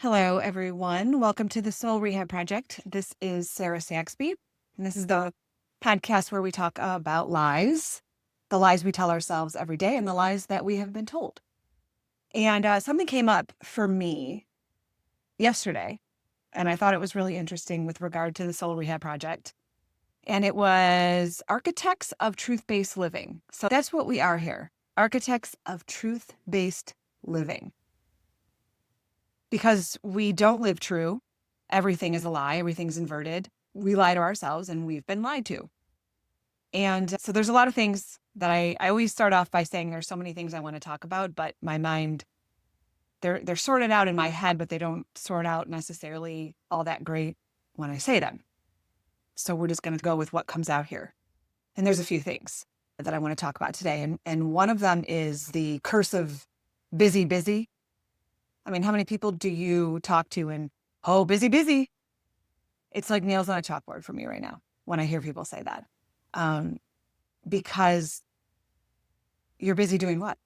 Hello, everyone. Welcome to the Soul Rehab Project. This is Sarah Saxby, and this is the podcast where we talk about lies, the lies we tell ourselves every day, and the lies that we have been told. And something came up for me yesterday, and I thought it was really interesting with regard to the Soul Rehab Project. And it was architects of truth-based living. So that's what we are here, architects of truth-based living. Because we don't live true. Everything is a lie. Everything's inverted. We lie to ourselves and we've been lied to. And so there's a lot of things that I always start off by saying there's so many things I want to talk about, but my mind, they're sorted out in my head, but they don't sort out necessarily all that great when I say them. So we're just going to go with what comes out here. And there's a few things that I want to talk about today. And one of them is the curse of busy, busy. I mean, how many people do you talk to and, oh, busy, busy? It's like nails on a chalkboard for me right now when I hear people say that. Because you're busy doing what?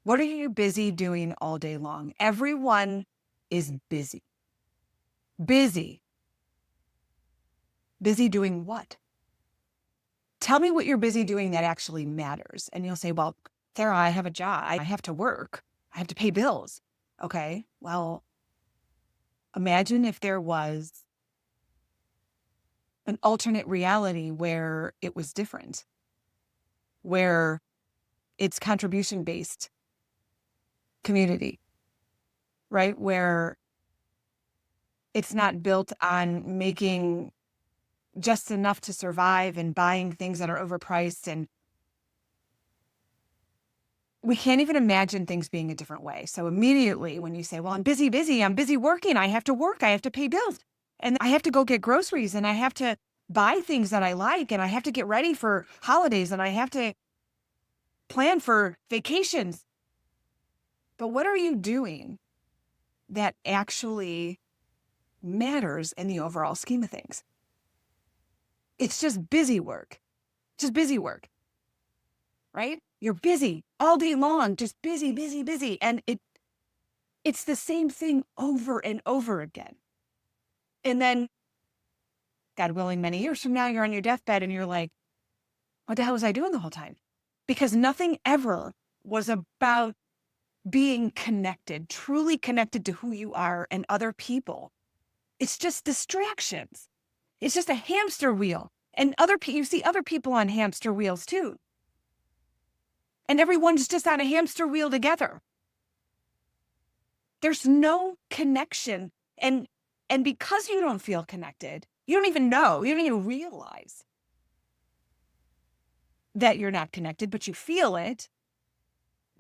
What are you busy doing all day long? Everyone is busy. Busy. Busy doing what? Tell me what you're busy doing that actually matters. And you'll say, well, Sarah, I have a job. I have to work. I have to pay bills. Okay, well, imagine if there was an alternate reality where it was different, where it's contribution-based community, right? Where it's not built on making just enough to survive and buying things that are overpriced. And we can't even imagine things being a different way. So immediately when you say, well, I'm busy working, I have to work, I have to pay bills, and I have to go get groceries, and I have to buy things that I like, and I have to get ready for holidays, and I have to plan for vacations. But what are you doing that actually matters in the overall scheme of things? It's just busy work, right? You're busy all day long, just busy. And it's the same thing over and over again. And then, God willing, many years from now, you're on your deathbed and you're like, what the hell was I doing the whole time? Because nothing ever was about being connected, truly connected to who you are and other people. It's just distractions. It's just a hamster wheel. And you see other people on hamster wheels too. And everyone's just on a hamster wheel together. There's no connection. And because you don't feel connected, you don't even know, you don't even realize that you're not connected, but you feel it.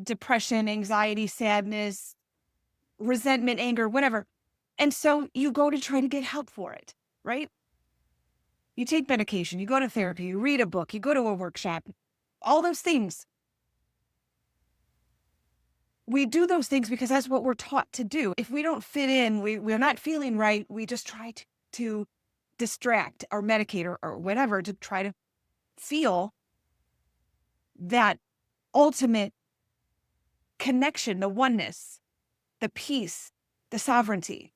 Depression, anxiety, sadness, resentment, anger, whatever. And so you go to try to get help for it, right? You take medication, you go to therapy, you read a book, you go to a workshop, all those things. We do those things because that's what we're taught to do. If we don't fit in, we're not feeling right, we just try to distract or medicate or whatever to try to feel that ultimate connection, the oneness, the peace, the sovereignty.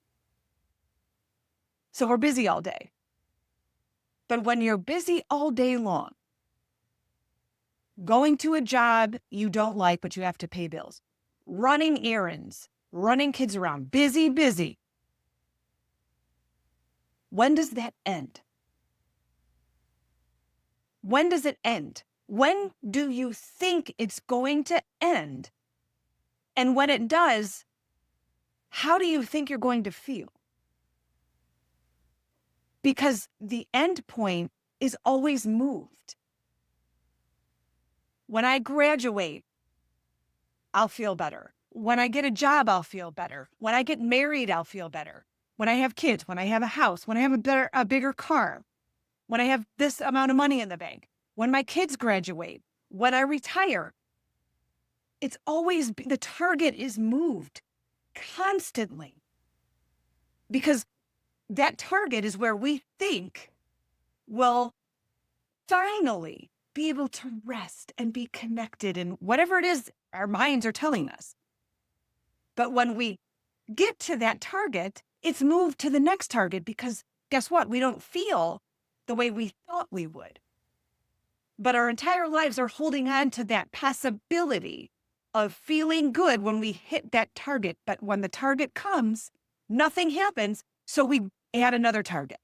So we're busy all day. But when you're busy all day long, going to a job you don't like, but you have to pay bills, running errands, running kids around, busy. When does that end? When does it end? When do you think it's going to end? And when it does, how do you think you're going to feel? Because the end point is always moved. When I graduate, I'll feel better. When I get a job, I'll feel better. When I get married, I'll feel better. When I have kids, when I have a house, when I have a bigger car, when I have this amount of money in the bank, when my kids graduate, when I retire, it's always, the target is moved constantly. Because that target is where we think we'll finally be able to rest and be connected in whatever it is our minds are telling us. But when we get to that target, it's moved to the next target because guess what? We don't feel the way we thought we would. But our entire lives are holding on to that possibility of feeling good when we hit that target. But when the target comes, nothing happens. So we add another target.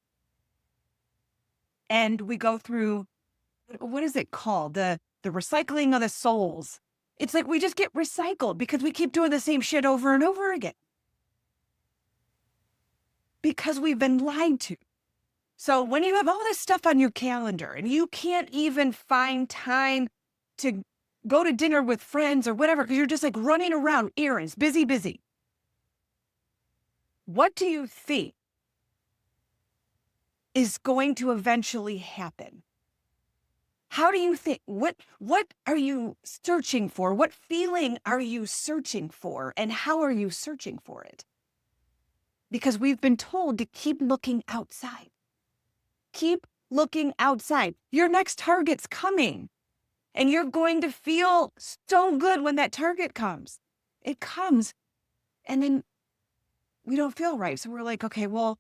And we go through, what is it called? The recycling of the souls. It's like we just get recycled because we keep doing the same shit over and over again. Because we've been lied to. So when you have all this stuff on your calendar and you can't even find time to go to dinner with friends or whatever, because you're just like running around, errands, busy, busy. What do you think is going to eventually happen? How do you think, what are you searching for? What feeling are you searching for? And how are you searching for it? Because we've been told to keep looking outside. Keep looking outside. Your next target's coming. And you're going to feel so good when that target comes. It comes. And then we don't feel right. So we're like, okay, well,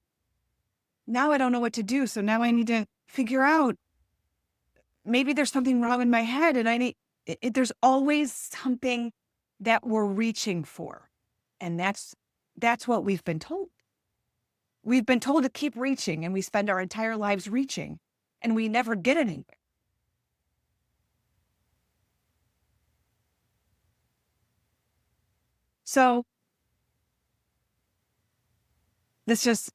now I don't know what to do. So now I need to figure out, maybe there's something wrong in my head. And there's always something that we're reaching for. And that's what we've been told. We've been told to keep reaching, and we spend our entire lives reaching, and we never get anywhere. So this just,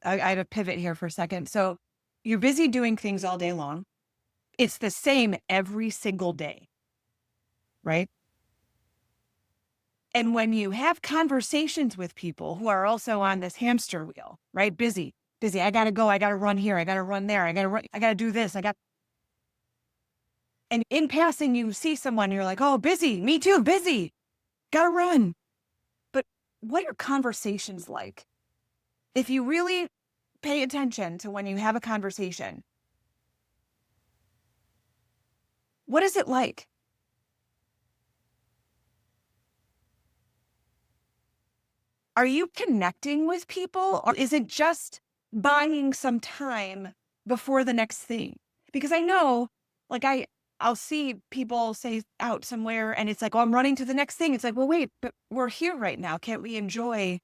I had to pivot here for a second. So you're busy doing things all day long. It's the same every single day, right? And when you have conversations with people who are also on this hamster wheel, right? Busy. I got to go. I got to run here. I got to run there. I got to do this. And in passing, you see someone, you're like, oh, busy. Me too. Busy. Got to run. But what are conversations like? If you really pay attention to when you have a conversation, what is it like? Are you connecting with people, or is it just buying some time before the next thing? Because I know, like I'll see people say out somewhere and it's like, oh, I'm running to the next thing. It's like, well, wait, but we're here right now. Can't we enjoy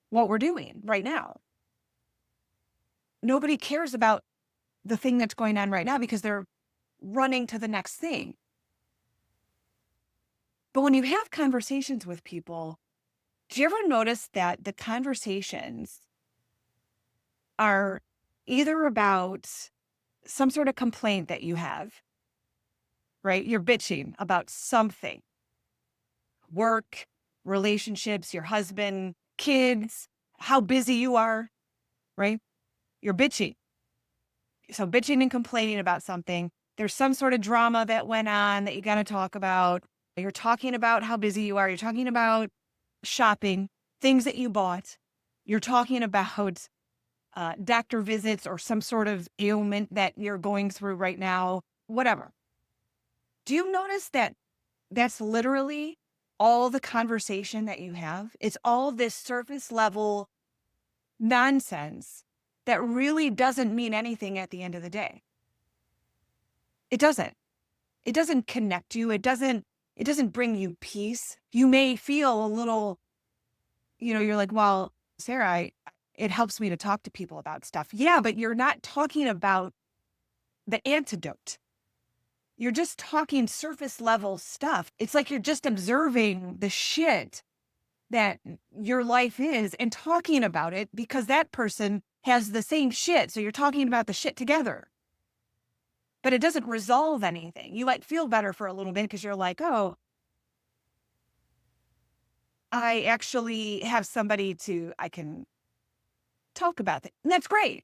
what we're doing right now? Nobody cares about the thing that's going on right now because they're running to the next thing. But when you have conversations with people, do you ever notice that the conversations are either about some sort of complaint that you have, right? You're bitching about something, work, relationships, your husband, kids, how busy you are, right? You're bitching. So bitching and complaining about something. There's some sort of drama that went on that you got to talk about. You're talking about how busy you are. You're talking about shopping, things that you bought. You're talking about doctor visits or some sort of ailment that you're going through right now, whatever. Do you notice that that's literally all the conversation that you have? It's all this surface level nonsense that really doesn't mean anything at the end of the day. It doesn't. It doesn't connect you. It doesn't bring you peace. You may feel a little, you're like, well, Sarah, it helps me to talk to people about stuff. Yeah, but you're not talking about the antidote. You're just talking surface level stuff. It's like you're just observing the shit that your life is and talking about it because that person has the same shit. So you're talking about the shit together. But it doesn't resolve anything. You might feel better for a little bit because you're like, oh, I actually have somebody I can talk about it. And that's great.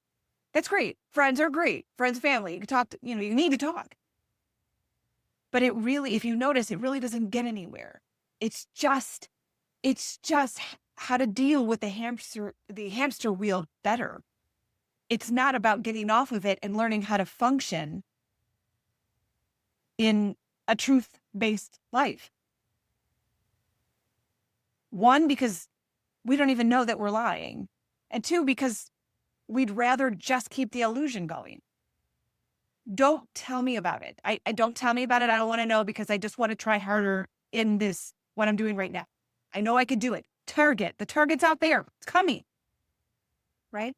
That's great. Friends are great. Friends, family. You can talk you need to talk. But it really, if you notice, it really doesn't get anywhere. It's just how to deal with the hamster wheel better. It's not about getting off of it and learning how to function in a truth-based life. One, because we don't even know that we're lying. And two, because we'd rather just keep the illusion going. Don't tell me about it. I don't tell me about it. I don't want to know because I just want to try harder in this, what I'm doing right now. I know I could do it. The target's out there. It's coming. Right?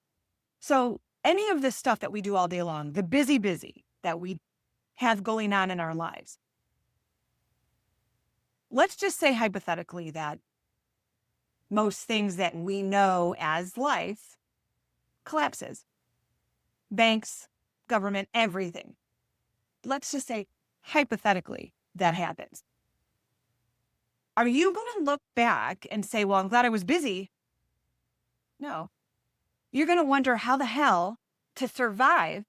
So any of this stuff that we do all day long, the busy that we have going on in our lives, let's just say hypothetically that most things that we know as life collapses. Banks, government, everything. Let's just say hypothetically that happens. Are you going to look back and say, well, I'm glad I was busy? No. You're going to wonder how the hell to survive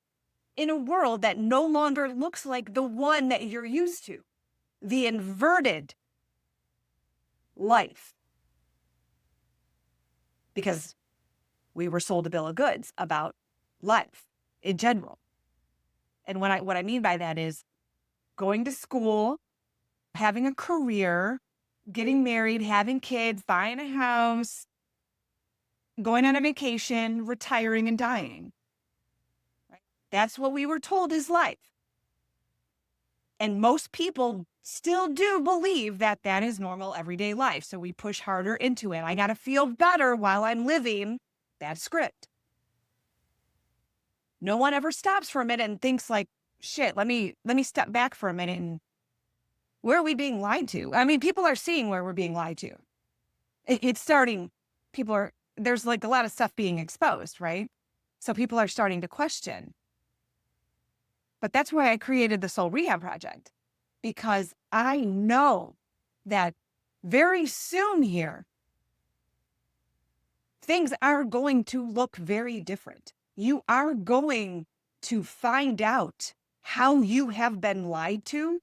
in a world that no longer looks like the one that you're used to, the inverted life. Because we were sold a bill of goods about life in general. And what I mean by that is going to school, having a career, getting married, having kids, buying a house, going on a vacation, retiring, and dying. Right? That's what we were told is life. And most people still do believe that that is normal everyday life. So we push harder into it. I got to feel better while I'm living that script. No one ever stops for a minute and thinks like, shit, let me step back for a minute and where are we being lied to? I mean, people are seeing where we're being lied to. It's starting, there's like a lot of stuff being exposed, right? So people are starting to question. But that's why I created the Soul Rehab Project, because I know that very soon here, things are going to look very different. You are going to find out how you have been lied to,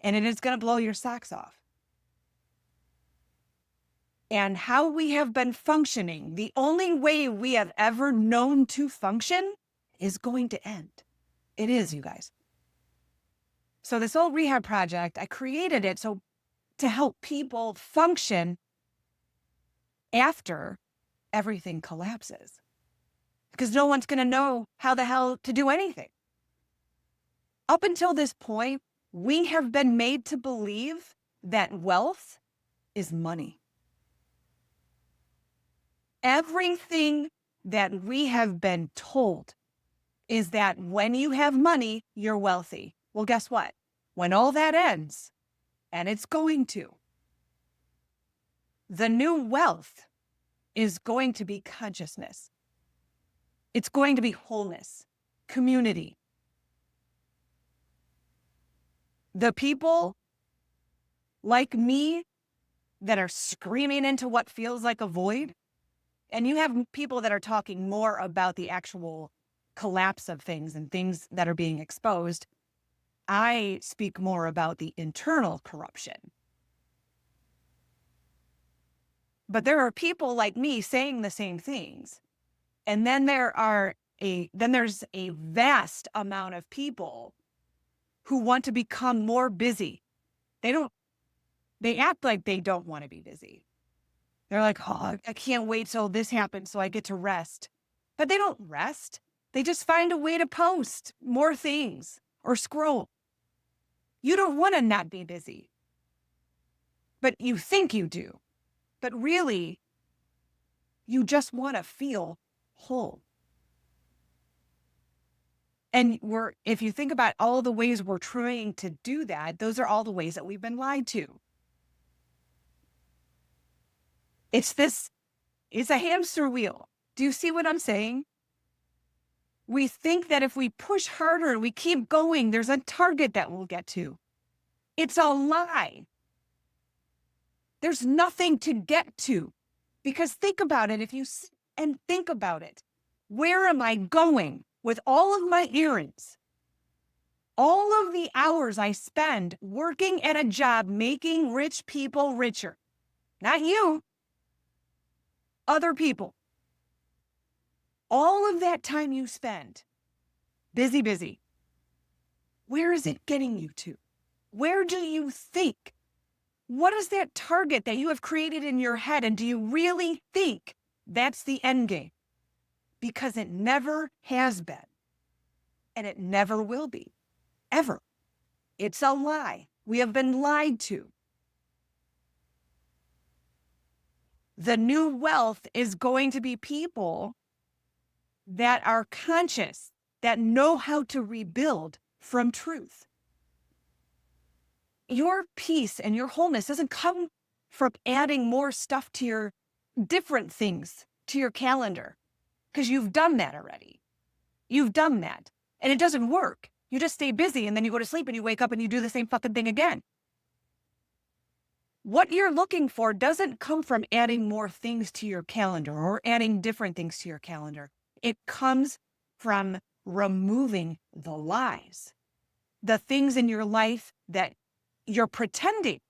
and it is going to blow your socks off. And how we have been functioning, the only way we have ever known to function, is going to end. It is, you guys. So this Soul Rehab Project, I created it to help people function after everything collapses. Because no one's going to know how the hell to do anything. Up until this point, we have been made to believe that wealth is money. Everything that we have been told is that when you have money, you're wealthy. Well, guess what? When all that ends, and it's going to, the new wealth is going to be consciousness. It's going to be wholeness, community. The people like me that are screaming into what feels like a void, and you have people that are talking more about the actual collapse of things and things that are being exposed. I speak more about the internal corruption. But there are people like me saying the same things. And then there's a vast amount of people who want to become more busy. They act like they don't want to be busy. They're like, oh, I can't wait till this happens so I get to rest. But they don't rest. They just find a way to post more things or scroll. You don't want to not be busy. But you think you do. But really, you just want to feel whole. And if you think about all the ways we're trying to do that, those are all the ways that we've been lied to. It's a hamster wheel. Do you see what I'm saying? We think that if we push harder and we keep going, there's a target that we'll get to. It's a lie. There's nothing to get to. Because think about it, if you sit and think about it, where am I going with all of my errands? All of the hours I spend working at a job making rich people richer. Not you. Other people. All of that time you spend, busy. Where is it getting you to? Where do you think What is that target that you have created in your head? And do you really think that's the end game? Because it never has been. And it never will be. Ever. It's a lie. We have been lied to. The new wealth is going to be people that are conscious, that know how to rebuild from truth. Your peace and your wholeness doesn't come from adding more stuff to your different things to your calendar, because you've done that already. You've done that and it doesn't work. You just stay busy and then you go to sleep and you wake up and you do the same fucking thing again. What you're looking for doesn't come from adding more things to your calendar or adding different things to your calendar. It comes from removing the lies, the things in your life that you're pretending.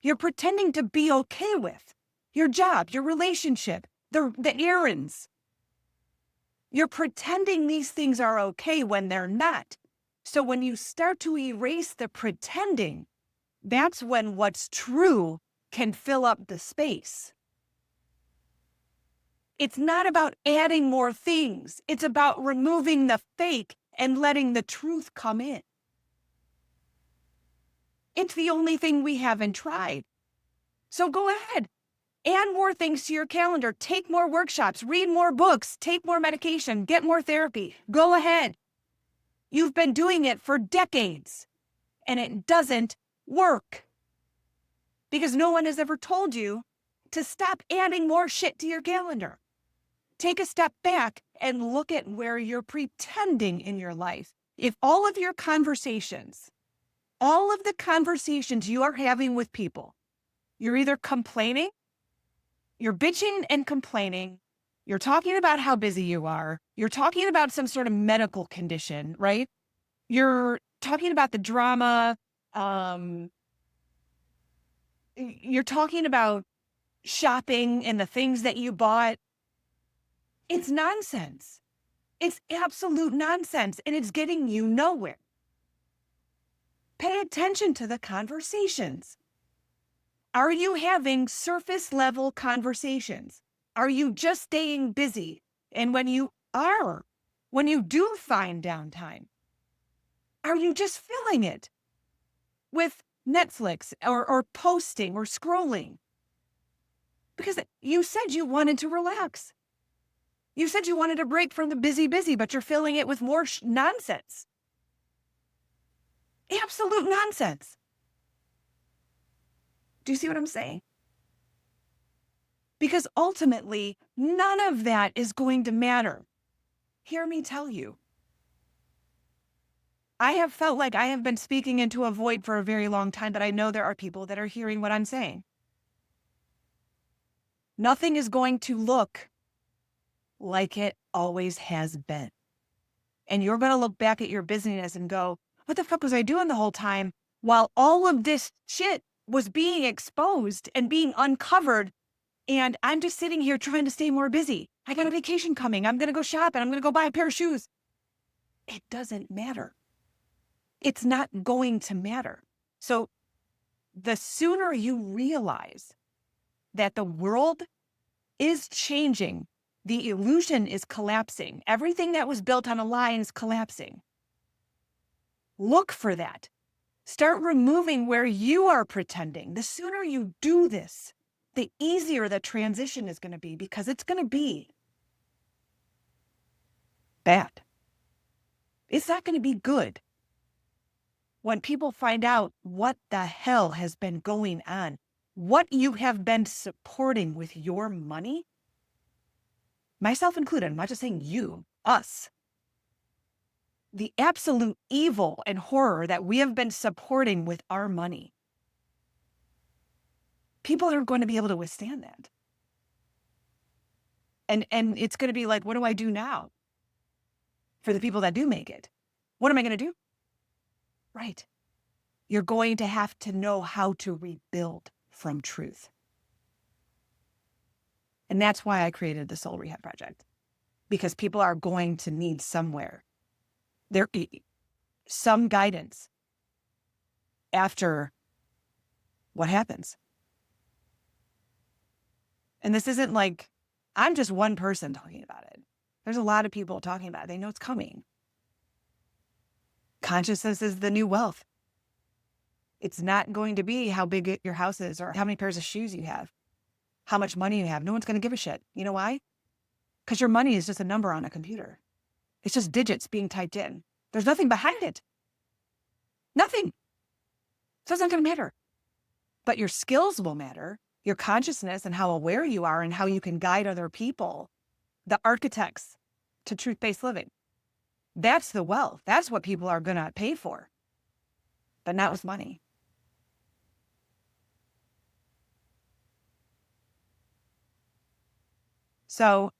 You're pretending to be okay with. Your job, your relationship, the errands. You're pretending these things are okay when they're not. So when you start to erase the pretending, that's when what's true can fill up the space. It's not about adding more things. It's about removing the fake and letting the truth come in. It's the only thing we haven't tried. So go ahead. Add more things to your calendar. Take more workshops. Read more books. Take more medication. Get more therapy. Go ahead. You've been doing it for decades, and it doesn't work. Because no one has ever told you to stop adding more shit to your calendar. Take a step back and look at where you're pretending in your life. If all of your conversations, all of the conversations you are having with people, you're either complaining, you're bitching and complaining, you're talking about how busy you are, you're talking about some sort of medical condition, right? You're talking about the drama, you're talking about shopping and the things that you bought. It's nonsense. It's absolute nonsense, and it's getting you nowhere. Pay attention to the conversations. Are you having surface level conversations? Are you just staying busy? And when you do find downtime, are you just filling it with Netflix or posting or scrolling? Because you said you wanted to relax. You said you wanted a break from the busy, but you're filling it with more nonsense. Absolute nonsense. Do you see what I'm saying? Because ultimately, none of that is going to matter. Hear me tell you. I have felt like I have been speaking into a void for a very long time, but I know there are people that are hearing what I'm saying. Nothing is going to look like it always has been. And you're going to look back at your busyness and go, what the fuck was I doing the whole time while all of this shit was being exposed and being uncovered? And I'm just sitting here trying to stay more busy. I got a vacation coming. I'm going to go shop and I'm going to go buy a pair of shoes. It doesn't matter. It's not going to matter. So the sooner you realize that the world is changing, the illusion is collapsing, everything that was built on a lie is collapsing. Look for that. Start removing where you are pretending. The sooner you do this, the easier the transition is going to be, because it's going to be bad. It's not going to be good. When people find out what the hell has been going on, what you have been supporting with your money, myself included, I'm not just saying you, us, the absolute evil and horror that we have been supporting with our money, people aren't going to be able to withstand that. And it's going to be like, what do I do now for the people that do make it? What am I going to do? Right. You're going to have to know how to rebuild from truth. And that's why I created the Soul Rehab Project, because people are going to need somewhere some guidance after what happens? And this isn't like I'm just one person talking about it. There's a lot of people talking about it. They know it's coming. Consciousness is the new wealth. It's not going to be how big your house is or how many pairs of shoes you have, how much money you have. No one's going to give a shit. You know why? Because your money is just a number on a computer. It's just digits being typed in. There's nothing behind it. Nothing. So it's not going to matter. But your skills will matter. Your consciousness and how aware you are and how you can guide other people, the architects to truth-based living. That's the wealth. That's what people are going to pay for, but not with money. So,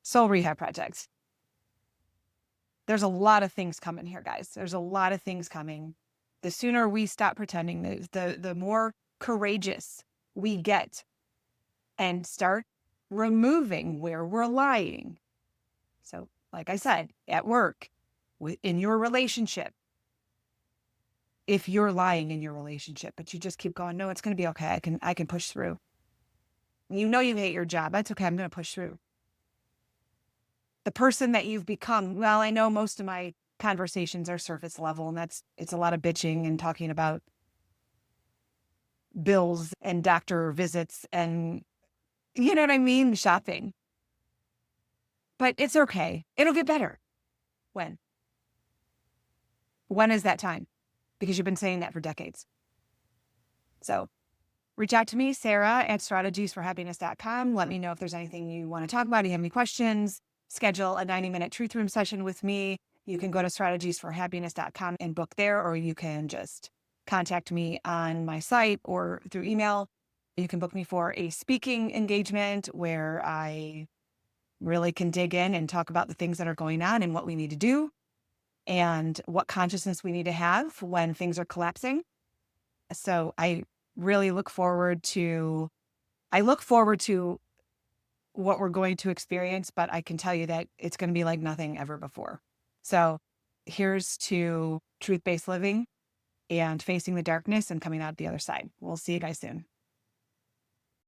Soul Rehab Project. There's a lot of things coming here, guys. There's a lot of things coming. The sooner we stop pretending, the more courageous we get and start removing where we're lying. So, like I said, at work, in your relationship, if you're lying in your relationship, but you just keep going, no, it's going to be okay. I can push through. You know you hate your job. That's okay. I'm going to push through. The person that you've become, well, I know most of my conversations are surface level, and it's a lot of bitching and talking about bills and doctor visits and, you know what I mean? Shopping. But it's okay. It'll get better. When? When is that time? Because you've been saying that for decades. So reach out to me, Sarah at strategiesforhappiness.com. Let me know if there's anything you want to talk about. Do you have any questions? Schedule a 90-minute truth room session with me. You can go to strategiesforhappiness.com and book there, or you can just contact me on my site or through email. You can book me for a speaking engagement where I really can dig in and talk about the things that are going on and what we need to do and what consciousness we need to have when things are collapsing. So I really look forward to what we're going to experience, but I can tell you that it's going to be like nothing ever before. So here's to truth-based living and facing the darkness and coming out the other side. We'll see you guys soon.